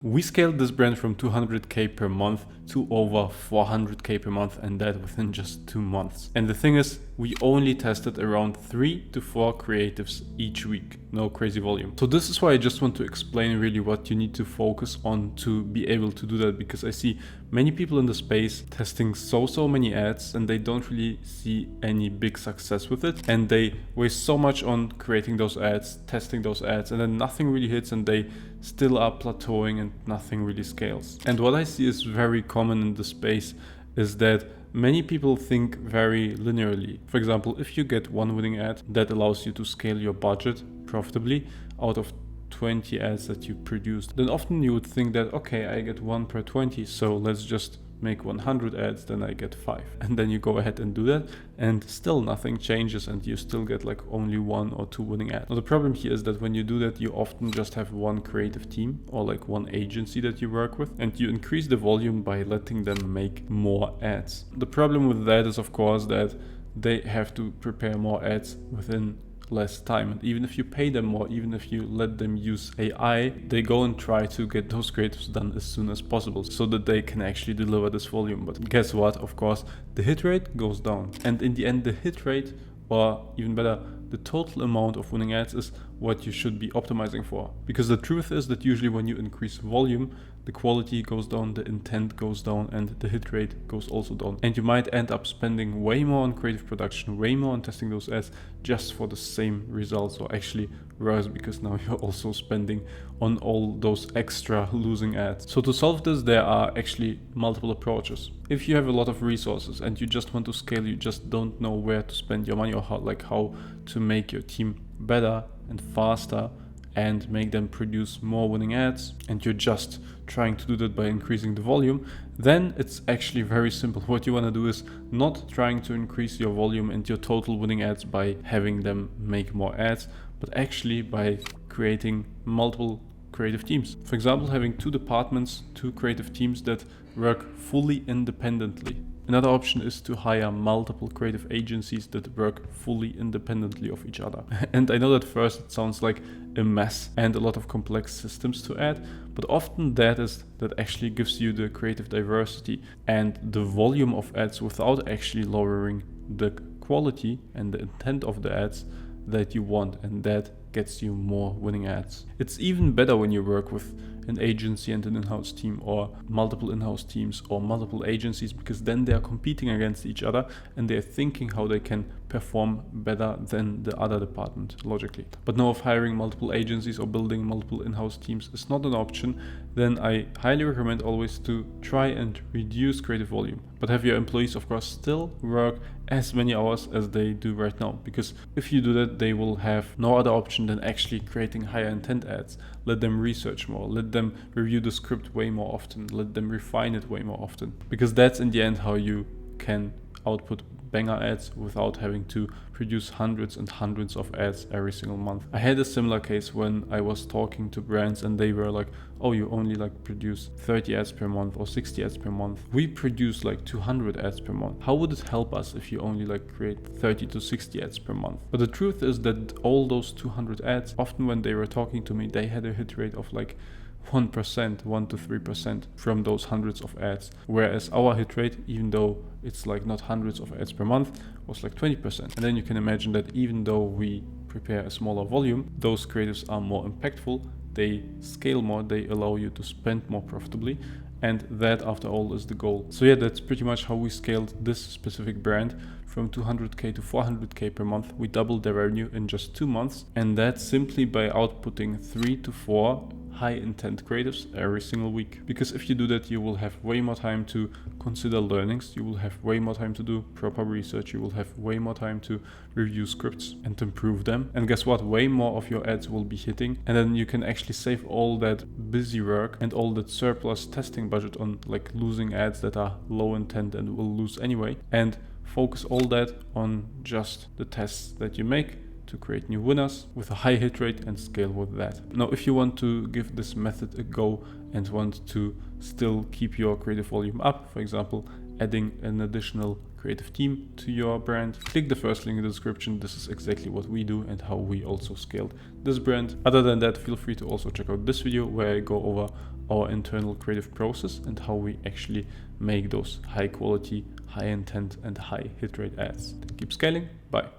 We scaled this brand from 200K per month to over 400K per month, and that within just 2 months. And the thing is, we only tested around 3 to 4 creatives each week, no crazy volume. So this is why I just want to explain really what you need to focus on to be able to do that, because I see many people in the space testing so many ads and they don't really see any big success with it, and they waste so much on creating those ads, testing those ads, and then nothing really hits and they still are plateauing and nothing really scales. And what I see is very common in the space is that many people think very linearly. For example, if you get one winning ad that allows you to scale your budget profitably out of 20 ads that you produced, then often you would think that, okay, I get 1 per 20, so let's just make 100 ads, then I get 5. And then you go ahead and do that, and still nothing changes, and you still get like only 1 or 2 winning ads. Now the problem here is that when you do that, you often just have one creative team or like one agency that you work with, and you increase the volume by letting them make more ads. The problem with that is, of course, that they have to prepare more ads within less time, and even if you pay them more, even if you let them use AI, they go and try to get those creatives done as soon as possible so that they can actually deliver this volume. But guess what? Of course, the hit rate goes down, and in the end, the hit rate, or even better, the total amount of winning ads, is what you should be optimizing for. Because the truth is that usually when you increase volume, the quality goes down, the intent goes down, and the hit rate goes also down. And you might end up spending way more on creative production, way more on testing those ads just for the same results, or actually worse, because now you're also spending on all those extra losing ads. So to solve this, there are actually multiple approaches. If you have a lot of resources and you just want to scale, you just don't know where to spend your money or how to make your team better and faster and make them produce more winning ads, and you're just trying to do that by increasing the volume, then it's actually very simple. What you want to do is not trying to increase your volume and your total winning ads by having them make more ads, but actually by creating multiple creative teams. For example, having 2 departments, 2 creative teams that work fully independently. Another option is to hire multiple creative agencies that work fully independently of each other. And I know that first it sounds like a mess and a lot of complex systems to add, but often that actually gives you the creative diversity and the volume of ads without actually lowering the quality and the intent of the ads that you want, and that gets you more winning ads. It's even better when you work with an agency and an in-house team, or multiple in-house teams or multiple agencies, because then they are competing against each other and they're thinking how they can perform better than the other department, logically. But now, if hiring multiple agencies or building multiple in-house teams is not an option, then I highly recommend always to try and reduce creative volume, but have your employees, of course, still work as many hours as they do right now, because if you do that, they will have no other option than actually creating higher intent ads. Let them research more, let them review the script way more often, let them refine it way more often, because that's in the end how you can output banger ads without having to produce hundreds and hundreds of ads every single month. I had a similar case when I was talking to brands and they were like, oh, you only produce 30 ads per month or 60 ads per month. We produce 200 ads per month. How would it help us if you only create 30 to 60 ads per month? But the truth is that all those 200 ads, often when they were talking to me, they had a hit rate of 1%, 1 to 3% from those hundreds of ads. Whereas our hit rate, even though it's not hundreds of ads per month, was 20%. And then you can imagine that even though we prepare a smaller volume, those creatives are more impactful, they scale more, they allow you to spend more profitably. And that, after all, is the goal. So yeah, that's pretty much how we scaled this specific brand from 200K to 400K per month. We doubled their revenue in just 2 months. And that's simply by outputting 3 to 4 high intent creatives every single week. Because if you do that, you will have way more time to consider learnings, you will have way more time to do proper research, you will have way more time to review scripts and improve them. And guess what? Way more of your ads will be hitting, and then you can actually save all that busy work and all that surplus testing budget on losing ads that are low intent and will lose anyway, and focus all that on just the tests that you make to create new winners with a high hit rate and scale with that. Now, if you want to give this method a go and want to still keep your creative volume up, for example, adding an additional creative team to your brand, click the first link in the description. This is exactly what we do and how we also scaled this brand. Other than that, feel free to also check out this video where I go over our internal creative process and how we actually make those high quality, high intent and high hit rate ads. Keep scaling. Bye.